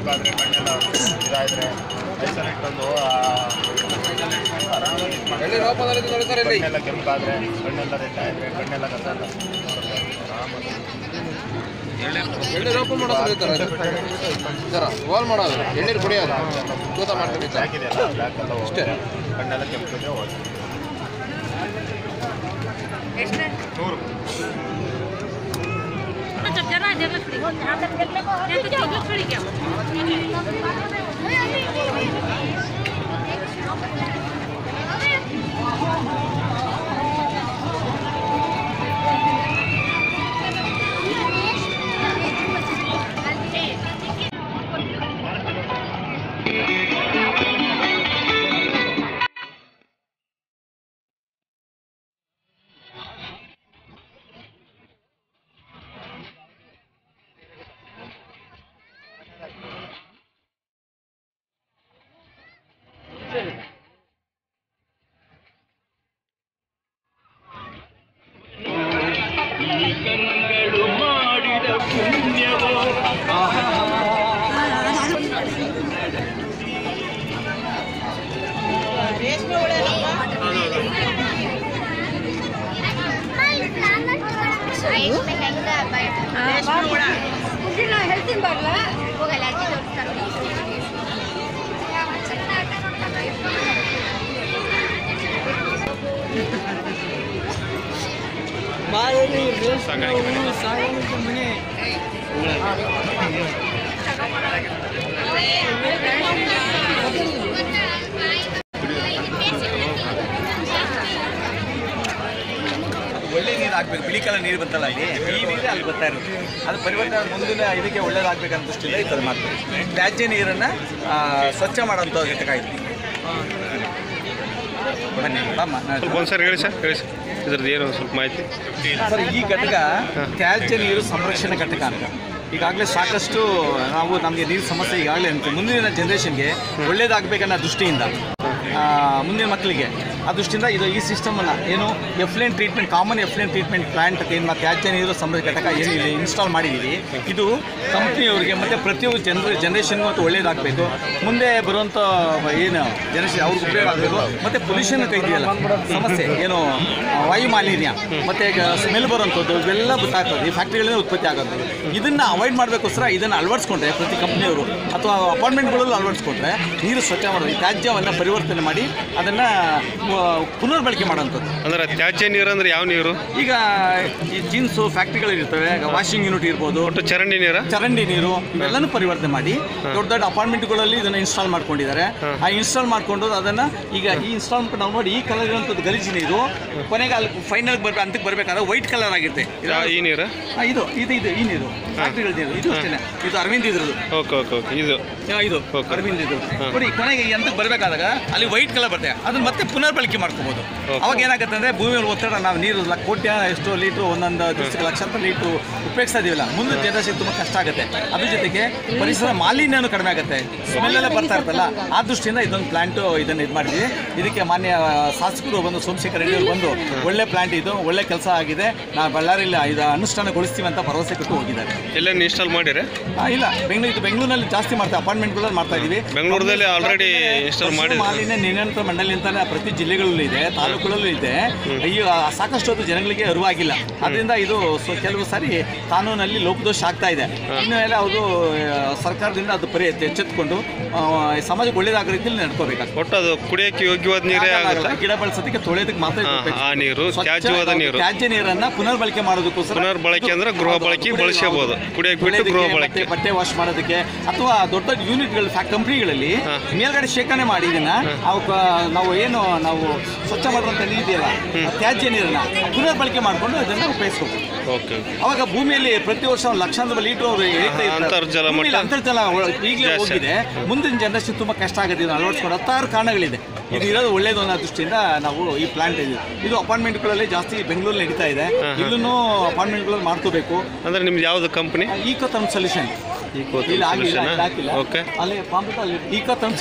ಕೆಂಪಾದರೆ ಕಣ್ಣೆಲ್ಲ ಇದಾದರೆ ಐಸೋಲೇಟ್ ಒಂದು ಆರಾಮಾಗಿ ಕಣ್ಣೆಲ್ಲ ಕೆಂಪಾದರೆ ಕಣ್ಣೆಲ್ಲ ರೆಡ್ ಆದರೆ ಕಣ್ಣೆಲ್ಲ ಕಸ ಆರಾಮಾಗಿ ವಾಲ್ ಮಾಡೋದು ಎಣ್ಣೀರು ಕುಡಿಯೋದು ತೂತ ಮಾಡ್ತೀವಿ ಬ್ಲ್ಯಾಕಿದೆಯಲ್ಲ ಬ್ಲ್ಯಾಕೆಲ್ಲ ಅಷ್ಟೇ ಕಣ್ಣೆಲ್ಲ ಕೆಂಪಿದ್ರೆ ಹೋಗಿ 100 जरा जगह खड़ी यहां तक जगह खड़ी क्या ಒಳ್ಳೆ ನೀರು ಹಾಕ್ಬೇಕು. ಬಿಳಿ ಕಲರ್ ನೀರು ಬಂತಲ್ಲ ಅಲ್ಲಿ, ಈ ನೀರೇ ಅಲ್ಲಿ ಬರ್ತಾ ಇರೋದು. ಅದು ಪರಿವರ್ತನೆ ಮುಂದಿನ ಇದಕ್ಕೆ ಒಳ್ಳೇದಾಗಬೇಕಂತ ದೃಷ್ಟಿಯಿಂದ ಈ ಥರ ಮಾಡ್ತೀವಿ. ತ್ಯಾಜ್ಯ ನೀರನ್ನು ಸ್ವಚ್ಛ ಮಾಡೋಂಥ ಘಟಕ ಇದು. ಬನ್ನಿ ಸರ್ ಹೇಳಿ ಸರ್ ಇದ್ರದ್ದು ಏನು ಸ್ವಲ್ಪ ಮಾಹಿತಿ ಸರ್. ಈ ಘಟಕ ತ್ಯಾಜ್ಯ ನೀರು ಸಂರಕ್ಷಣೆ ಘಟಕ ಅಂತ. ಈಗಾಗಲೇ ಸಾಕಷ್ಟು ನಮಗೆ ನೀರು ಸಮಸ್ಯೆ ಈಗಾಗಲೇ ಅಂತ ಮುಂದಿನ ಜನ್ರೇಷನ್ಗೆ ಒಳ್ಳೇದಾಗಬೇಕನ್ನೋ ದೃಷ್ಟಿಯಿಂದ ಮುಂದಿನ ಮಕ್ಕಳಿಗೆ ಆ ದೃಷ್ಟಿಯಿಂದ ಇದು ಈ ಸಿಸ್ಟಮನ್ನು ಏನು ಎಫ್ಲೈನ್ ಟ್ರೀಟ್ಮೆಂಟ್, ಕಾಮನ್ ಎಫ್ಲೈನ್ ಟ್ರೀಟ್ಮೆಂಟ್ ಪ್ಲಾಂಟ್ ಅಂತ ಏನು ತ್ಯಾಜ್ಯ ನೀರು ಸಂರಕ್ಷಣೆ ಘಟಕ ಏನಿದೆ ಇನ್ಸ್ಟಾಲ್ ಮಾಡಿದ್ದೀವಿ. ಇದು ಕಂಪ್ನಿಯವರಿಗೆ ಮತ್ತು ಪ್ರತಿಯೊಂದು ಜನ್ರೇಷನ್ಗೂ ಮತ್ತು ಒಳ್ಳೇದಾಗಬೇಕು. ಮುಂದೆ ಬರುವಂಥ ಏನು ಜನರೇಷನ್ ಅವ್ರಿಗೆ ಉಪಯೋಗ ಆಗಬೇಕು. ಮತ್ತು ಪೊಲ್ಯೂಷನ್ ಕೈದಿದೆಯಲ್ಲ ಸಮಸ್ಯೆ ಏನು ವಾಯು ಮಾಲಿನ್ಯ ಮತ್ತು ಸ್ಮೆಲ್ ಬರುವಂಥದ್ದು ಇವೆಲ್ಲ ಗೊತ್ತಾಗ್ತದೆ. ಈ ಫ್ಯಾಕ್ಟ್ರಿಗಳಿಂದ ಉತ್ಪತ್ತಿ ಆಗೋದು. ಇದನ್ನು ಅವಾಯ್ಡ್ ಮಾಡಬೇಕೋಸ್ಕರ ಇದನ್ನು ಅಳವಡಿಸ್ಕೊಂಡ್ರೆ ಪ್ರತಿ ಕಂಪ್ನಿಯವರು ಅಥವಾ ಅಪಾರ್ಟ್ಮೆಂಟ್ಗಳಲ್ಲೂ ಅಳವಡಿಸ್ಕೊಂಡ್ರೆ ನೀರು ಸ್ವಚ್ಛ ಮಾಡೋದು. ಈ ತ್ಯಾಜ್ಯವನ್ನು ಪರಿವರ್ತನೆ ಮಾಡಿ ಅದನ್ನು ಪುನರ್ಬಳಕೆ ಮಾಡೋಂಥದ್ದು. ಅಂದರೆ ತ್ಯಾಜ್ಯ ನೀರು ಅಂದರೆ ಯಾವ ನೀರು? ಈಗ ಈ ಜೀನ್ಸು ಫ್ಯಾಕ್ಟ್ರಿಗಳಿರ್ತವೆ, ವಾಷಿಂಗ್ ಯೂನಿಟ್ ಇರ್ಬೋದು, ಒಟ್ಟು ಚರಂಡಿ ನೀರು ಇವೆಲ್ಲನೂ ಪರಿವರ್ತನೆ ಮಾಡಿ ದೊಡ್ಡ ದೊಡ್ಡ ಅಪಾರ್ಟ್ಮೆಂಟ್ಗಳಲ್ಲಿ ಇದನ್ನು ಇನ್ಸ್ಟಾಲ್ ಮಾಡ್ಕೊಂಡಿದ್ದಾರೆ. ಆ ಇನ್ಸ್ಟಾಲ್ ಮಾಡ್ಕೊಂಡು ಅದನ್ನು ಈಗ ಈ ಇನ್ಸ್ಟಾಲ್ ನಾವು ನೋಡಿ ಈ ಕಲರ್ ಇರುವಂಥದ್ದು ಗಲೀಜು ನೀರು ಕೊನೆಗೆ ಅಲ್ಲಿ ಫೈನಲ್ ಅಂತಕ್ಕೆ ಬರಬೇಕಾದ್ರೆ ವೈಟ್ ಕಲರ್ ಆಗಿರುತ್ತೆ. ಈ ನೀರು ಇದು ಈ ನೀರು ಫ್ಯಾಕ್ಟ್ರಿಗಳ ನೀರು ಇದು ಅಷ್ಟೇ. ಇದು ಅರವಿಂದ್ ಇದ್ರದ್ದು. ಇದು ಅರವಿಂದ್ ಇದು ನೋಡಿ ಕೊನೆಗೆ ಅಂತಕ್ಕೆ ಬರಬೇಕಾದಾಗ ಅಲ್ಲಿ ವೈಟ್ ಕಲರ್ ಬರುತ್ತೆ. ಅದನ್ನ ಮತ್ತೆ ಪುನರ್ಬಳಕೆ ಮಾಡ್ಕೋಬಹುದು. ಅವಾಗ ಏನಾಗುತ್ತೆ ಅಂದರೆ ಭೂಮಿಯಲ್ಲಿ ಒತ್ತಡ ನಾವು ನೀರು ಕೋಟ್ಯ ಎಷ್ಟೋ ಲೀಟ್ರು ಒಂದೊಂದು ದಿವಸಕ್ಕೆ ಲಕ್ಷಾಂತರ ಲೀಟ್ರು ಉಪಯೋಗಿಸ್ತಾ ಇದೀವಲ್ಲ, ಮುಂದಿನ ಜನರೇಷನ್ ತುಂಬ ಕಷ್ಟ ಆಗುತ್ತೆ. ಅದ್ರ ಜೊತೆಗೆ ಪರಿಸರ ಮಾಲಿನ್ಯನೂ ಕಡಿಮೆ ಆಗುತ್ತೆ, ಸ್ಮೆಲ್ಲೆಲ್ಲ ಬರ್ತಾ ಇರ್ತಲ್ಲ. ಆ ದೃಷ್ಟಿಯಿಂದ ಇದೊಂದು ಪ್ಲಾಂಟು ಇದನ್ನು ಇದು ಮಾಡಿದ್ವಿ. ಇದಕ್ಕೆ ಮಾನ್ಯ ಶಾಸಕರು ಬಂದು ಸೋಮಶೇಖರ್ ರೆಡ್ಡಿ ಅವರು ಬಂದು ಒಳ್ಳೆ ಪ್ಲಾಂಟ್ ಇದು, ಒಳ್ಳೆ ಕೆಲಸ ಆಗಿದೆ, ನಾವು ಬಳ್ಳಾರಿಯಲ್ಲಿ ಇದು ಅನುಷ್ಠಾನಗೊಳಿಸ್ತೀವಿ ಅಂತ ಭರವಸೆ ಕೊಟ್ಟು ಹೋಗಿದ್ದಾರೆ. ಎಲ್ಲೇನು ಇನ್ಸ್ಟಾಲ್ ಮಾಡಿದ್ರೆ? ಇಲ್ಲ, ಬೆಂಗಳೂರಿನಲ್ಲಿ ಜಾಸ್ತಿ ಮಾಡ್ತಾರೆ, ಅಪಾರ್ಟ್ಮೆಂಟ್ಗಳಲ್ಲಿ ಮಾಡ್ತಾ ಇದೀವಿ. ಬೆಂಗಳೂರಲ್ಲಿ ಆಲ್ರೆಡಿ ಇನ್ಸ್ಟಾಲ್ ಮಾಡಿ ಮಾಲಿನ್ಯ ನಿಯಂತ್ರಣ ಮಂಡಳಿ ಅಂತ ಪ್ರತಿ ಜಿಲ್ಲೆಗಳಲ್ಲೂ ಇದೆ, ತಾಲೂಕುಗಳಲ್ಲೂ ಇದೆ. ಈಗ ಸಾಕಷ್ಟು ಹೊತ್ತು ಜನಗಳಿಗೆ ಅರಿವಾಗಿಲ್ಲ. ಅದರಿಂದ ಇದು ಕೆಲವು ಸಾರಿ ಕಾನೂನಲ್ಲಿ ಲೋಪದೋಷ ಆಗ್ತಾ ಇದೆ. ಇನ್ನು ಎಲ್ಲ ಅವರು ಸರ್ಕಾರದಿಂದ ಅದು ಎಚ್ಚೆತ್ತುಕೊಂಡು ಸಮಾಜಕ್ಕೆ ಒಳ್ಳೇದಾಗೋ ರೀತಿಯಲ್ಲಿ ನಡ್ಕೋಬೇಕಾಗ್ತದೆ. ಒಟ್ಟು ಅದು ಕುಡಿಯೋಕ್ಕೆ ಯೋಗ್ಯವಾದ ನೀರೇ ಆಗುತ್ತೆ. ಗಿಡ ಬೆಳೆಸೋದಕ್ಕೆ ತೊಳೆಯೋದಕ್ಕೆ ಮಾತ್ರ ಆ ನೀರು ತ್ಯಾಜ್ಯವಾದ ನೀರು. ತ್ಯಾಜ್ಯ ನೀರನ್ನು ಪುನರ್ಬಳಕೆ ಮಾಡೋದಕ್ಕೋಸ್ಕರ ಪುನರ್ಬಳಕೆ ಅಂದ್ರೆ ಗೃಹ ಬಳಕೆ ಬಳಸಬಹುದು. ಕುಡಿಯೋಕೆ ಬಿಟ್ಟು ಗೃಹ ಬಳಕೆ, ಬಟ್ಟೆ ವಾಶ್ ಮಾಡೋದಕ್ಕೆ ಅಥವಾ ದೊಡ್ಡ ಯೂನಿಟ್ಗಳು ಕಂಪ್ನಿಗಳಲ್ಲಿ ಮೇಲ್ಗಡೆ ಶೇಖರಣೆ ಮಾಡಿ ಇದನ್ನ ನಾವು ಏನು ನಾವು ಸ್ವಚ್ಛ ಮಾಡುವಂಥ ನೀರಿದೆಯಲ್ಲ ತ್ಯಾಜ್ಯ ನೀರನ್ನ ಪುನರ್ಬಳಕೆ ಮಾಡಿಕೊಂಡು ಇದನ್ನು ಉಪಯೋಗಿಸ್ಬೇಕು. ಅವಾಗ ಭೂಮಿಯಲ್ಲಿ ಪ್ರತಿ ವರ್ಷ ಲಕ್ಷಾಂತರ ಲೀಟರ್ ಅವರು ಅಂತರ್ಜಲ ಈಗಲೇ ಹೋಗಿದೆ. ಮುಂದಿನ ಜನರೇಷನ್ ತುಂಬ ಕಷ್ಟ ಆಗುತ್ತೆ. ಇದನ್ನು ಅಳವಡಿಸ್ಕೊಂಡು ಹತ್ತಾರು ಕಾರಣಗಳಿದೆ. ಇದು ಇರೋದು ಒಳ್ಳೇದು ಅನ್ನೋ ದೃಷ್ಟಿಯಿಂದ ನಾವು ಈ ಪ್ಲಾಂಟ್ ಇದು ಅಪಾರ್ಟ್ಮೆಂಟ್ಗಳಲ್ಲಿ ಜಾಸ್ತಿ ಬೆಂಗಳೂರಲ್ಲಿ ನಡೀತಾ ಇದೆ. ಇಲ್ಲೂ ಅಪಾರ್ಟ್ಮೆಂಟ್ಗಳಲ್ಲಿ ಮಾಡ್ಕೋಬೇಕು. ಅಂದ್ರೆ ನಿಮ್ದು ಯಾವ್ದು ಕಂಪನಿ? Eco therm solution. ಅಲ್ಲಿ ಈಕೋ ಥರ್ಮ್